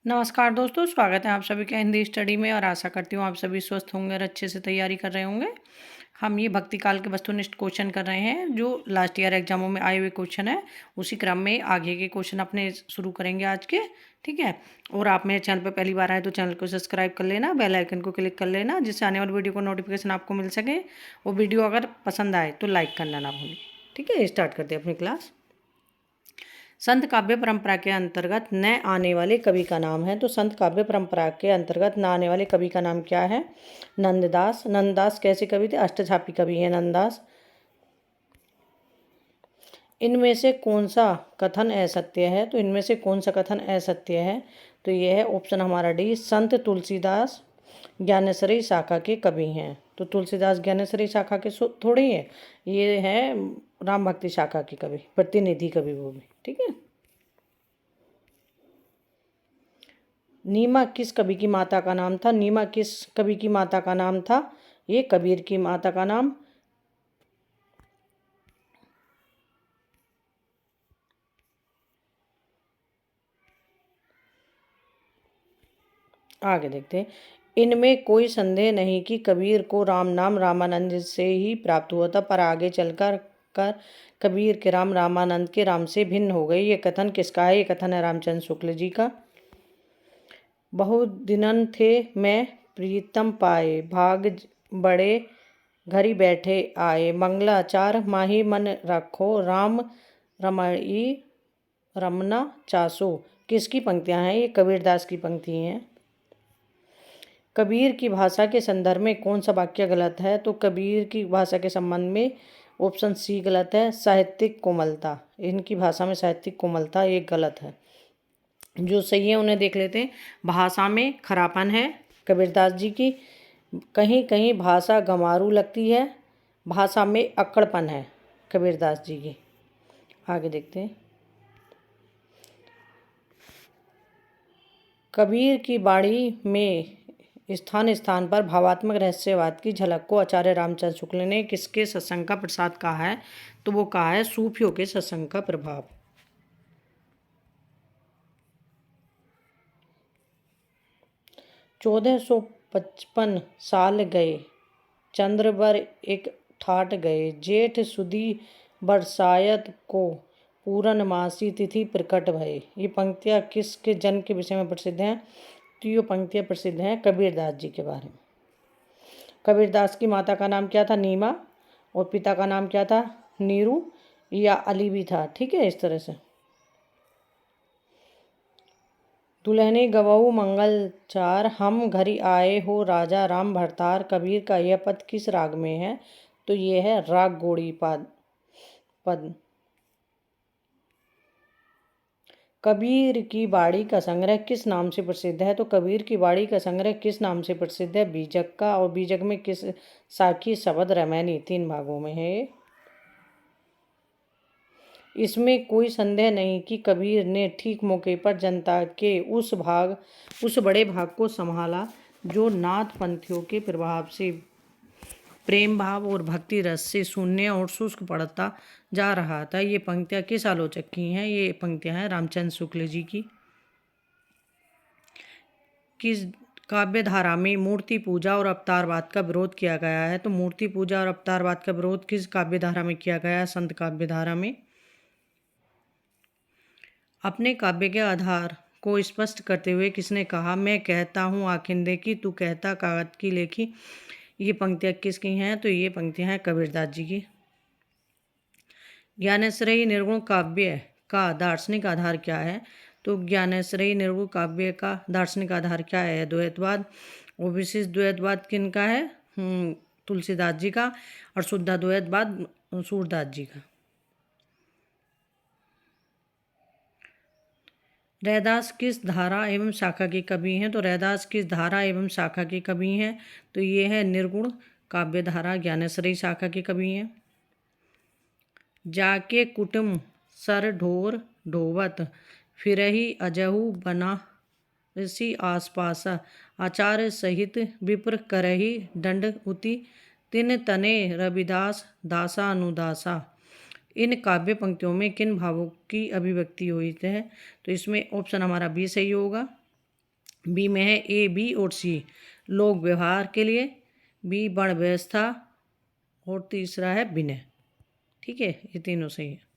नमस्कार दोस्तों, स्वागत है आप सभी का हिंदी स्टडी में और आशा करती हूँ आप सभी स्वस्थ होंगे और अच्छे से तैयारी कर रहे होंगे। हम ये भक्ति काल के वस्तुनिष्ठ क्वेश्चन कर रहे हैं जो लास्ट ईयर एग्जामों में आए हुए क्वेश्चन है। उसी क्रम में आगे के क्वेश्चन अपने शुरू करेंगे आज के। ठीक है। और आप मेरे चैनल पर पहली बार आए तो चैनल को सब्सक्राइब कर लेना, बेल आइकन को क्लिक कर लेना, जिससे आने वाली वीडियो को नोटिफिकेशन आपको मिल सके। वो वीडियो अगर पसंद आए तो लाइक करना ना भूलें। ठीक है, स्टार्ट करते हैं अपनी क्लास। संत काव्य परंपरा के अंतर्गत न आने वाले कवि का नाम है। तो संत काव्य परंपरा के अंतर्गत न आने वाले कवि का नाम क्या है? नंददास। नंददास कैसे कवि थे? अष्टछापी कवि है नंददास। इनमें से कौन सा कथन असत्य है? तो इनमें से कौन सा कथन असत्य है? तो ये है ऑप्शन हमारा डी, संत तुलसीदास ज्ञानेश्वरी शाखा के कवि हैं। तो तुलसीदास ज्ञानेश्वरी शाखा के थोड़ी है, ये है राम भक्ति शाखा के कवि, प्रतिनिधि कवि वो भी। ठीक है। नीमा किस कवि की माता का नाम था? नीमा किस कवि की माता का नाम था? ये कबीर की माता का नाम। आगे देखते हैं। इनमें कोई संदेह नहीं कि कबीर को राम नाम रामानंद से ही प्राप्त हुआ था, पर आगे चलकर कबीर के राम रामानंद के राम से भिन्न हो गई। ये कथन किसका है? ये कथन है रामचंद्र शुक्ल जी का। बहुत दिनन थे मैं प्रीतम पाए, भाग बड़े घरी बैठे आए, मंगलाचार माही मन रखो, राम रमई रमना चासो। किसकी पंक्तियां हैं? ये कबीरदास की पंक्ति हैं। कबीर की भाषा के संदर्भ में कौन सा वाक्य गलत है? तो कबीर की भाषा के संबंध में ऑप्शन सी गलत है, साहित्यिक कोमलता। इनकी भाषा में साहित्यिक कोमलता ये गलत है। जो सही है उन्हें देख लेते हैं। भाषा में खरापन है कबीरदास जी की, कहीं कहीं भाषा गंवारू लगती है, भाषा में अक्कड़पन है कबीरदास जी की। आगे देखते हैं। कबीर की बाणी में स्थान स्थान पर भावात्मक रहस्यवाद की झलक को आचार्य रामचंद्र शुक्ल ने किसके सत्संग का प्रसाद कहा है? तो वो कहा है सूफियों के सत्संग का प्रभाव। 1455 साल गए, चंद्रबर एक ठाट गए, जेठ सुदी बरसायत को पूर्णमासी तिथि प्रकट भये। ये पंक्तियाँ किसके जन्म के विषय में प्रसिद्ध हैं? तो ये पंक्तियाँ प्रसिद्ध हैं कबीरदास जी के बारे में। कबीरदास की माता का नाम क्या था? नीमा। और पिता का नाम क्या था? नीरू या अली भी था। ठीक है, इस तरह से। दुल्हने गवऊ मंगल चार, हम घरी आए हो राजा राम भरतार। कबीर का यह पद किस राग में है? तो ये है राग गौड़ी पद। कबीर की बाड़ी का संग्रह किस नाम से प्रसिद्ध है? तो कबीर की बाड़ी का संग्रह किस नाम से प्रसिद्ध है? बीजक का। और बीजक में किस साखी शबद रामायणी 3 भागों में है। इसमें कोई संदेह नहीं कि कबीर ने ठीक मौके पर जनता के उस बड़े भाग को संभाला जो नाथ पंथियों के प्रभाव से प्रेम भाव और भक्ति रस से शून्य और शुष्क पड़ता जा रहा था। ये पंक्तियाँ किस आलोचक की हैं? ये पंक्तियाँ हैं रामचंद्र शुक्ल जी की। किस काव्य धारा में मूर्ति पूजा और अवतारवाद का विरोध किया गया है? तो मूर्ति पूजा और अवतारवाद का विरोध किस काव्य धारा में किया गया है? संत काव्य धारा में। अपने काव्य के आधार को स्पष्ट करते हुए किसने कहा, मैं कहता हूँ आखिंदे की, तू कहता कागज की लेखी। ये पंक्तियाँ किसकी हैं? तो ये पंक्तियाँ हैं कबीरदास जी की। ज्ञानेश्वरी निर्गुण काव्य का दार्शनिक आधार क्या है? तो ज्ञानेश्वरी निर्गुण काव्य का दार्शनिक आधार क्या है? द्वैतवाद। और विशिष्ट द्वैतवाद किनका है? तुलसीदास जी का। और शुद्धाद्वैतवाद सूरदास जी का। रैदास किस धारा एवं शाखा के कवि हैं? तो रैदास किस धारा एवं शाखा के कवि हैं? तो ये है निर्गुण काव्य धारा ज्ञानेश्वरी शाखा के कवि हैं। जाके कुटुम सर ढोर ढोवत, फिरही अजहु बना ऋषि आसपास, आचार्य सहित विप्र करही दंड उति, तिन तने रविदास दासा अनुदासा। इन काव्य पंक्तियों में किन भावों की अभिव्यक्ति हुई है? तो इसमें ऑप्शन हमारा बी सही होगा। बी में है ए, बी और सी लोक व्यवहार के लिए, बी वर्ण व्यवस्था और तीसरा है विनय। ठीक है, ये तीनों सही है।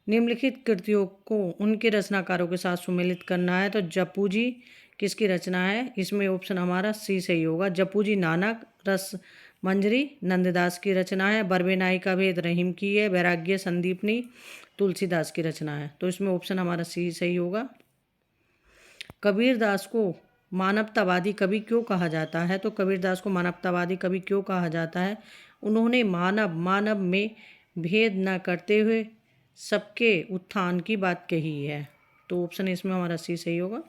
निम्नलिखित कृतियों को उनके रचनाकारों के साथ सुमेलित करना है। तो जप्पू जी किसकी रचना है? इसमें ऑप्शन हमारा सी सही होगा। जप्पू जी नानक रस मंजरी नंददास की रचना है। बरबे नाई का भेद रहीम की है। वैराग्य संदीपनी तुलसीदास की रचना है। तो इसमें ऑप्शन हमारा सी सही होगा। कबीरदास को मानवतावादी कवि क्यों कहा जाता है? तो कबीरदास को मानवतावादी कवि क्यों कहा जाता है? उन्होंने मानव में भेद न करते हुए सबके उत्थान की बात कही है। तो ऑप्शन इसमें हमारा सी सही होगा।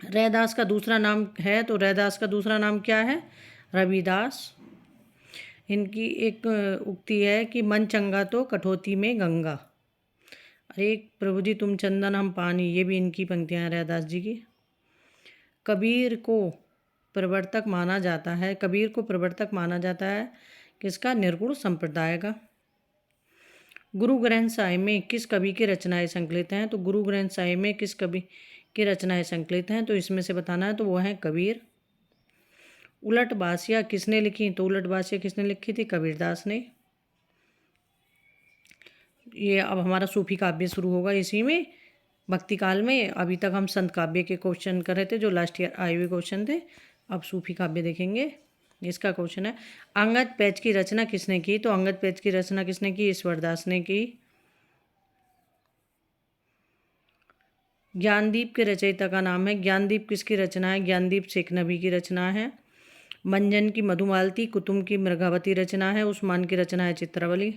रैदास का दूसरा नाम है, तो रैदास का दूसरा नाम क्या है? रविदास। इनकी एक उक्ति है कि मन चंगा तो कठौती में गंगा। अरे प्रभु जी तुम चंदन हम पानी, ये भी इनकी पंक्तियां हैं रैदास जी की। कबीर को प्रवर्तक माना जाता है। कबीर को प्रवर्तक माना जाता है किसका? निर्गुण संप्रदाय का। गुरु ग्रंथ साहिब में किस कवि की रचनाएं संकलित हैं? तो गुरु ग्रंथ साहिब में किस कवि की रचनाएं संकलित हैं? तो इसमें से बताना है, तो वो है कबीर। उलट बासिया किसने लिखी? तो उलट बासिया किसने लिखी थी? कबीरदास ने। ये अब हमारा सूफी काव्य शुरू होगा इसी में, भक्ति काल में। अभी तक हम संत काव्य के क्वेश्चन कर रहे थे जो लास्ट ईयर आए हुए क्वेश्चन थे। अब सूफी काव्य देखेंगे। इसका क्वेश्चन है अंगद पैच की रचना किसने की? तो अंगद पैच की रचना किसने की? ईश्वरदास ने की। ज्ञानदीप के रचयिता का नाम है? ज्ञानदीप किसकी रचना है? ज्ञानदीप शेख नबी की रचना है। मंजन की मधुमालती कुतुम की मृगावती रचना है। उस्मान की रचना है चित्रावली।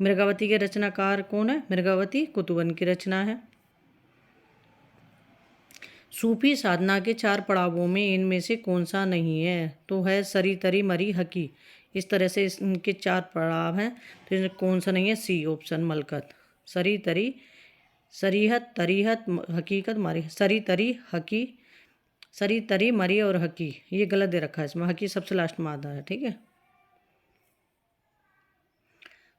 मृगावती के रचनाकार कौन है? मृगावती कुतुबन की रचना है। सूफी साधना के 4 पड़ावों में इनमें से कौन सा नहीं है? तो है सरी तरी मरी हकी। इस तरह से इनके 4 पड़ाव हैं, तो इनमें कौन सा नहीं है? सी ऑप्शन मलकत। सरी तरी सरीहत तरीहत हकीकत मरी, सरी तरी हकी, सरी तरी मरी और हकी, ये गलत दे रखा है इसमें। हकी सबसे लास्ट में आता है। ठीक है।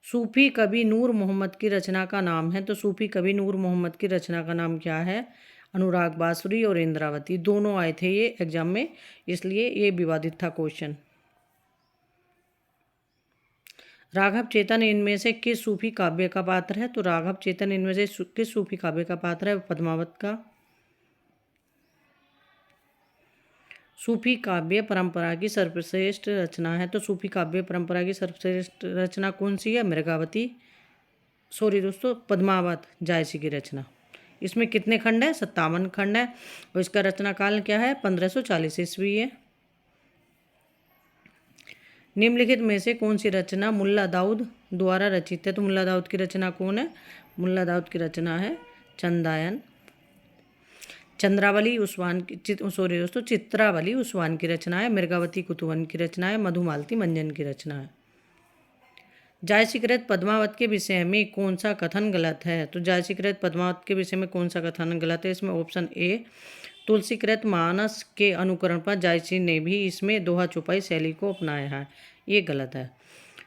सूफी कवि नूर मोहम्मद की रचना का नाम है। तो सूफी कवि नूर मोहम्मद की रचना का नाम क्या है? अनुराग बासुरी और इंद्रावती दोनों आए थे ये एग्जाम में, इसलिए ये विवादित था क्वेश्चन। राघव चेतन इनमें से किस सूफी काव्य का पात्र है? तो राघव चेतन इनमें से किस सूफी काव्य का पात्र है? पद्मावत का। सूफी काव्य परंपरा की सर्वश्रेष्ठ रचना है। तो सूफी काव्य परंपरा की सर्वश्रेष्ठ रचना कौन सी है? मृगावती, सॉरी दोस्तों, पद्मावत जायसी की रचना। इसमें कितने खंड है? 57 खंड है। और इसका रचना काल क्या है? 1540 ईस्वी है। निम्नलिखित में से कौन सी रचना मुल्ला दाऊद द्वारा रचित है? तो मुल्ला दाऊद की रचना कौन है? मुल्ला दाऊद की रचना है चंदायन। चंद्रावली उस्मान की सॉरी दोस्तों, चित्रावली उस्मान की रचना है। मृगावती कुतुबन की रचना है। मधुमालती मंजन की रचना है। जायसीकृत पद्मावत के विषय में कौन सा कथन गलत है? तो जायसीकृत पद्मावत के विषय में कौन सा कथन गलत है? इसमें ऑप्शन ए, तुलसीकृत मानस के अनुकरण पर जायसी ने भी इसमें दोहा चौपाई शैली को अपनाया है, ये गलत है।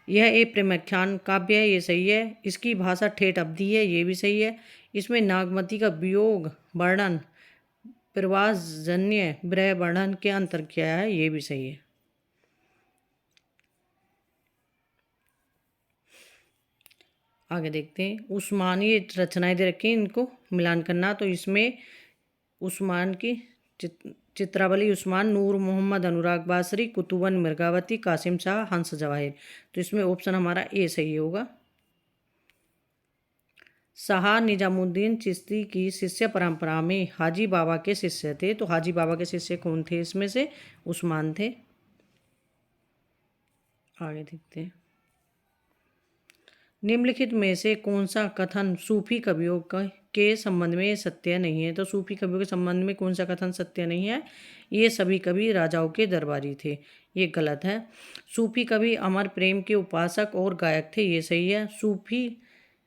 यह एक प्रेमाख्यान काव्य है, ये सही है। इसकी भाषा ठेठ अवधि है, ये भी सही है। इसमें नागमती का वियोग वर्णन प्रवासजन्य विरह वर्णन के अंतर किया है, ये भी सही है। आगे देखते हैं। उस्मानी रचनाएं दे रखी हैं, इनको मिलान करना। तो इसमें उस्मान की चित्रावली उस्मान, नूर मोहम्मद अनुराग बासरी, कुतुबन मृगावती, कासिम शाह, हंस जवाहिर। तो इसमें ऑप्शन हमारा ए सही होगा। शाह निजामुद्दीन चिश्ती की शिष्य परंपरा में हाजी बाबा के शिष्य थे। तो हाजी बाबा के शिष्य कौन थे? इसमें से उस्मान थे। आगे देखते हैं। निम्नलिखित में से कौन सा कथन सूफी कवियों के संबंध में सत्य नहीं है? तो सूफी कवियों के संबंध में कौन सा कथन सत्य नहीं है? ये सभी कवि राजाओं के दरबारी थे, ये गलत है। सूफी कवि अमर प्रेम के उपासक और गायक थे, ये सही है।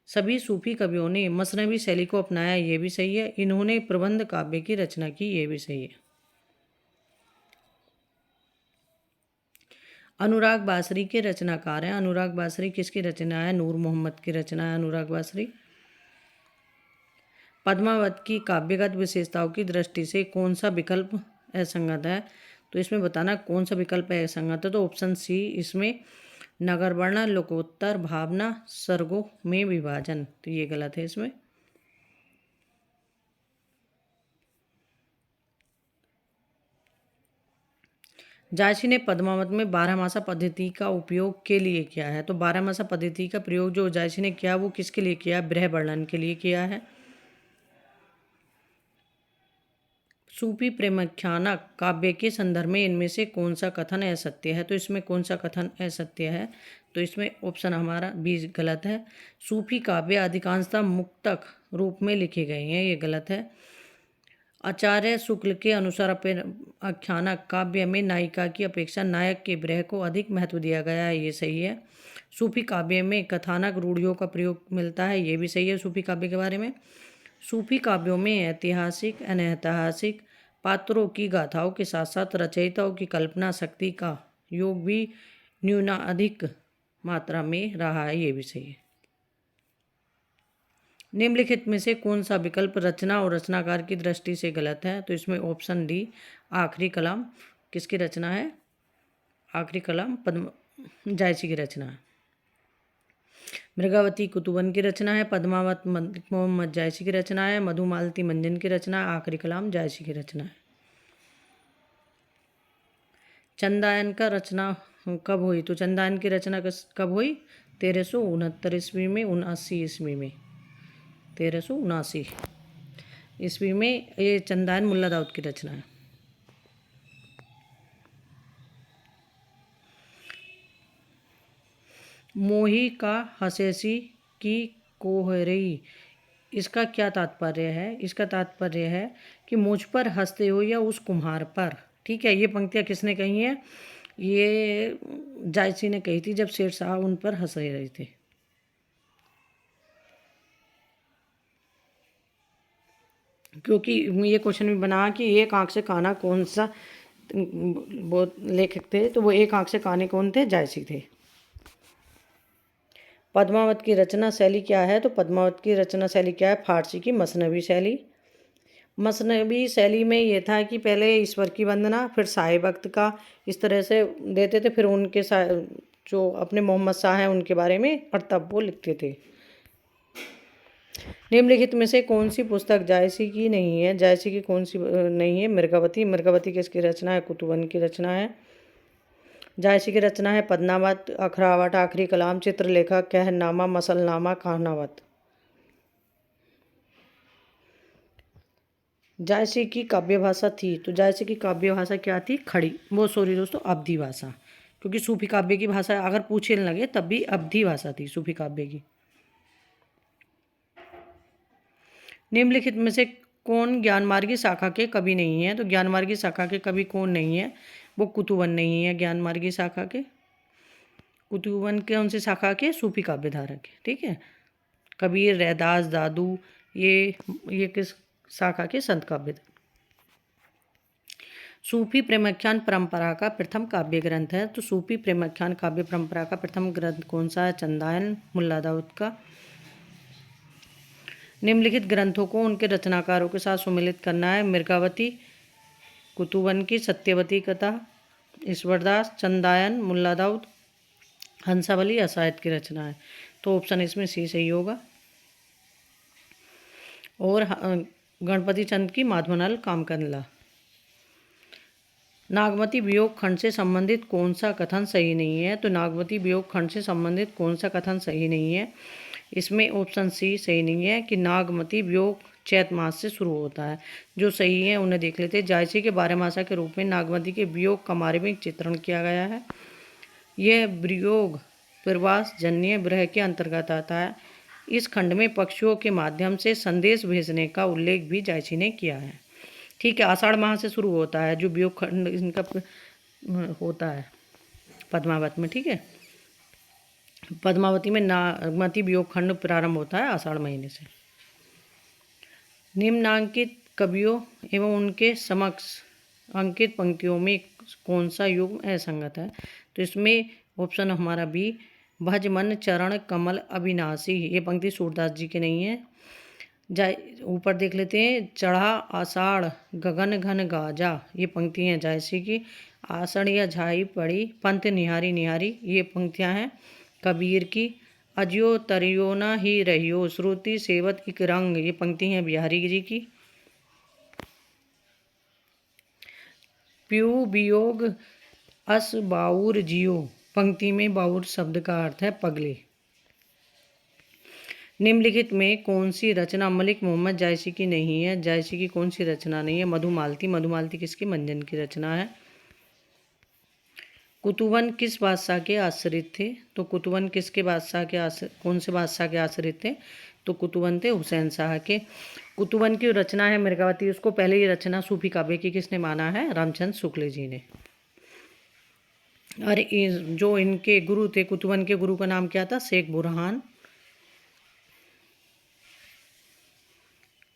सभी सूफी कवियों ने मसनवी शैली को अपनाया, ये भी सही है। इन्होंने प्रबंध काव्य की रचना की, ये भी सही है। अनुराग बासरी के रचनाकार हैं। अनुराग बासरी किसकी रचना है? नूर मोहम्मद की रचना है अनुराग बासरी। पद्मावत की काव्यगत विशेषताओं की दृष्टि से कौन सा विकल्प असंगत है? तो इसमें बताना कौन सा विकल्प असंगत है। तो ऑप्शन सी इसमें नगर वर्णन, लोकोत्तर, भावना, सर्गों में विभाजन, तो ये गलत है इसमें। जायसी ने पद्मावत में बारहमासा पद्धति का उपयोग के लिए किया है। तो बारहमासा पद्धति का प्रयोग जो जायसी ने किया वो किसके लिए किया? ब्रह वर्णन के लिए किया है। सूफी प्रेमाख्यान काव्य के संदर्भ में इनमें से कौन सा कथन असत्य है? तो इसमें कौन सा कथन असत्य है? तो इसमें ऑप्शन हमारा बी गलत है। सूफी काव्य अधिकांशतः मुक्तक रूप में लिखे गए हैं, ये गलत है। आचार्य शुक्ल के अनुसार आख्यान काव्य में नायिका की अपेक्षा नायक के विरह को अधिक महत्व दिया गया है, ये सही है। सूफी काव्य में कथानक रूढ़ियों का प्रयोग मिलता है, ये भी सही है सूफी काव्य के बारे में। सूफी काव्यों में ऐतिहासिक अनैतिहासिक पात्रों की गाथाओं के साथ साथ रचयिताओं की कल्पना शक्ति का योग भी न्यूनाधिक मात्रा में रहा है, ये भी सही है। निम्नलिखित में से कौन सा विकल्प रचना और रचनाकार की दृष्टि से गलत है? तो इसमें ऑप्शन डी आखिरी कलाम किसकी रचना है? आखिरी कलाम पद्म जायसी की रचना है। मृगावती कुतुबन की रचना है। पद्मावत मलिक मोहम्मद जायसी की रचना है। मधुमालती मंजन की रचना है। आखिरी कलाम जायसी की रचना है। चंदायन का रचना कब हुई? तो चंदायन की रचना कब हुई? 1369 ईस्वी में, 79 ईस्वी में, 1379 ईस्वी में ये चंदायन मुल्ला दाऊद की रचना है। मोही का हसेसी की कोहरई, इसका क्या तात्पर्य है? इसका तात्पर्य है कि मुझ पर हंसते हो या उस कुम्हार पर। ठीक है, ये पंक्तियाँ किसने कही हैं? ये जायसी ने कही थी जब शेर शाह उन पर हंस रहे थे। क्योंकि ये क्वेश्चन भी बना कि एक आंख से काना कौन सा वो लेखक थे, तो वो एक आंख से काने कौन थे? जायसी थे। पद्मावत की रचना शैली क्या है? तो पद्मावत की रचना शैली क्या है? फारसी की मसनवी शैली। मसनवी शैली में ये था कि पहले ईश्वर की वंदना, फिर साहिब वक्त का इस तरह से देते थे, फिर उनके जो अपने मोहम्मद शाह हैं उनके बारे में और वो लिखते थे। निम्नलिखित में से कौन सी पुस्तक जायसी की नहीं है? जायसी की कौन सी नहीं है? मृगावती। मृगावती किसकी रचना है? कुतुबन की रचना है। जायसी की रचना है पद्मावत, अखरावट, आखिरी कलाम, चित्रलेखा, कहनामा, मसलनामा, कहानावत। जायसी की काव्य भाषा थी, तो जायसी की काव्य भाषा क्या थी? खड़ी, वो सॉरी दोस्तों, अवधी भाषा। क्योंकि सूफी काव्य की भाषा अगर पूछे लगे तब भी अवधी भाषा थी सूफी काव्य की। निम्नलिखित में से कौन ज्ञानमार्गी शाखा के कवि नहीं है? तो ज्ञानमार्गी शाखा के कवि कौन नहीं है? वो कुतुबन नहीं है ज्ञानमार्गी शाखा के। कुतुबन कौन सी शाखा के? सूफी काव्य धारा के। ठीक है, कबीर, रैदास, दादू, ये किस शाखा के? संत काव्य। सूफी प्रेमाख्यान परंपरा का प्रथम काव्य ग्रंथ है। तो सूफी प्रेमाख्यान काव्य परंपरा का प्रथम ग्रंथ कौन सा है? चंदायन मुल्ला दाऊद का। निम्नलिखित ग्रंथों को उनके रचनाकारों के साथ सुमिलित करना है। मृगावती कुतुबन की, सत्यवती कथा ईश्वरदास, चंदायन मुल्ला दाऊद, हंसावली असायत की रचना है। तो ऑप्शन इसमें सी सही होगा। और गणपति चंद की माधवनल कामकनला। नागमती वियोग खंड से संबंधित कौन सा कथन सही नहीं है? तो नागमती वियोग खंड से संबंधित कौन सा कथन सही नहीं है? इसमें ऑप्शन सी सही नहीं है कि नागमती वियोग चैत मास से शुरू होता है। जो सही है उन्हें देख लेते हैं। जायसी के बारहमासा के रूप में नागमती के वियोग का मार्मिक चित्रण किया गया है। यह वियोग प्रवास जन्य विरह के अंतर्गत आता है। इस खंड में पक्षियों के माध्यम से संदेश भेजने का उल्लेख भी जायसी ने किया है। ठीक है, आषाढ़ माह से शुरू होता है जो वियोग खंड इनका होता है पद्मावत में। ठीक है, पद्मावती में नागमती वियोग खंड प्रारंभ होता है आषाढ़ महीने से। निम्नांकित कवियों एवं उनके समक्ष अंकित पंक्तियों में कौन सा युग्म असंगत है? तो इसमें ऑप्शन हमारा बी, भज मन चरण कमल अविनाशी, ये पंक्ति सूरदास जी की नहीं है। जा ऊपर देख लेते हैं, चढ़ा आषाढ़ गगन घन गाजा, ये पंक्ति हैं जायसी की। आषाढ़ या झाई पड़ी पंत निहारी निहारी, ये पंक्तियां हैं कबीर की। अजियो तरियो ना ही रहियो श्रुति सेवत इक रंग, ये पंक्ति हैं बिहारी जी की। प्यू वियोग अस बाउर जियो, पंक्ति में बाउर शब्द का अर्थ है पगले। निम्नलिखित में कौन सी रचना मलिक मोहम्मद जायसी की नहीं है? जायसी की कौन सी रचना नहीं है? मधुमालती। मधुमालती किसकी? मंजन की रचना है। कुतुबन किस बादशाह के आश्रित थे? तो कुतुबन किसके बादशाह के कौन से बादशाह के आश्रित थे? तो कुतुबन थे हुसैन शाह के। कुतुबन की रचना है मृगावती, उसको पहले ये रचना सूफी काव्य की किसने माना है? रामचंद्र शुक्ल जी ने। और जो इनके गुरु थे, कुतुबन के गुरु का नाम क्या था? शेख बुरहान।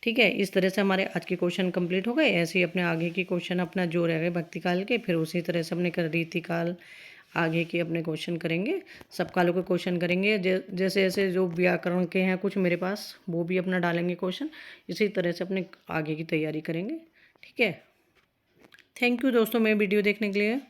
ठीक है, इस तरह से हमारे आज के क्वेश्चन कंप्लीट हो गए। ऐसे ही अपने आगे के क्वेश्चन अपना जो रह गए भक्ति काल के, फिर उसी तरह से अपने रीति काल आगे के अपने क्वेश्चन करेंगे। सब कालों के क्वेश्चन करेंगे। जैसे जैसे जो व्याकरण के हैं कुछ मेरे पास, वो भी अपना डालेंगे क्वेश्चन। इसी तरह से अपने आगे की तैयारी करेंगे। ठीक है, थैंक यू दोस्तों मेरी वीडियो देखने के लिए।